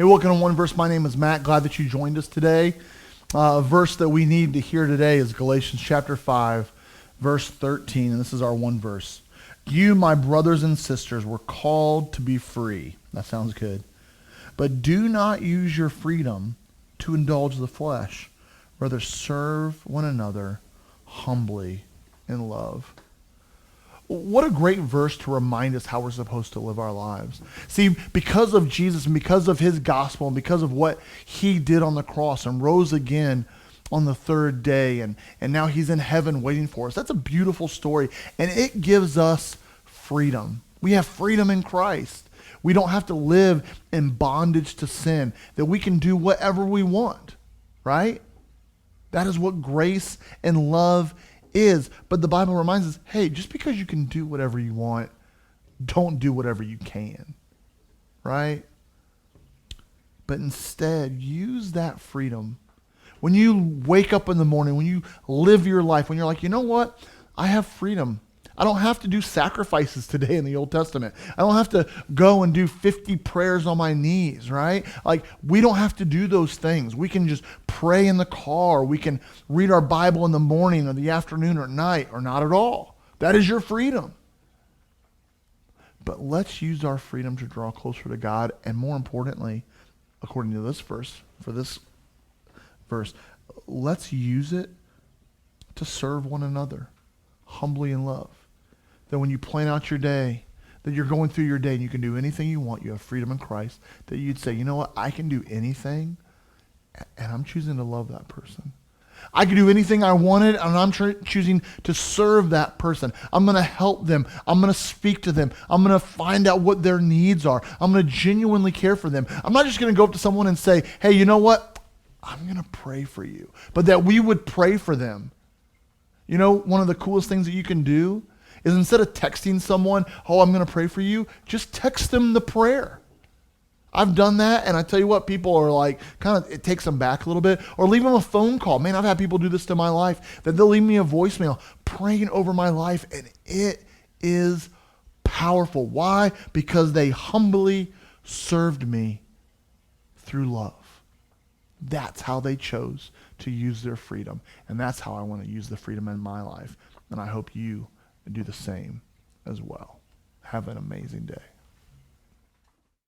Hey, welcome to One Verse. My name is Matt. Glad that you joined us today. A verse that we need to hear today is Galatians chapter 5, verse 13, and this is our one verse. You, my brothers and sisters, were called to be free. That sounds good. But do not use your freedom to indulge the flesh. Rather, serve one another humbly in love. What a great verse to remind us how we're supposed to live our lives. See, because of Jesus and because of his gospel and because of what he did on the cross and rose again on the third day and now he's in heaven waiting for us. That's a beautiful story, and it gives us freedom. We have freedom in Christ. We don't have to live in bondage to sin, that we can do whatever we want, right? That is what grace and love is. But the Bible reminds us, hey, just because you can do whatever you want, don't do whatever you can, right? But instead, use that freedom. When you wake up in the morning, when you live your life, when you're like, you know what? I have freedom. I don't have to do sacrifices today in the Old Testament. I don't have to go and do 50 prayers on my knees, right? Like, we don't have to do those things. We can just pray in the car. We can read our Bible in the morning or the afternoon or night or not at all. That is your freedom. But let's use our freedom to draw closer to God. And more importantly, according to this verse, let's use it to serve one another humbly in love. That when you plan out your day, that you're going through your day and you can do anything you want, you have freedom in Christ, that you'd say, you know what, I can do anything, and I'm choosing to love that person. I can do anything I wanted, and I'm choosing to serve that person. I'm going to help them. I'm going to speak to them. I'm going to find out what their needs are. I'm going to genuinely care for them. I'm not just going to go up to someone and say, hey, you know what, I'm going to pray for you. But that we would pray for them. You know, one of the coolest things that you can do is instead of texting someone, oh, I'm going to pray for you, just text them the prayer. I've done that, and I tell you what, people are like, it takes them back a little bit. Or leave them a phone call. Man, I've had people do this to my life, that they'll leave me a voicemail praying over my life, and it is powerful. Why? Because they humbly served me through love. That's how they chose to use their freedom, and that's how I want to use the freedom in my life, and I hope you do the same as well. Have an amazing day.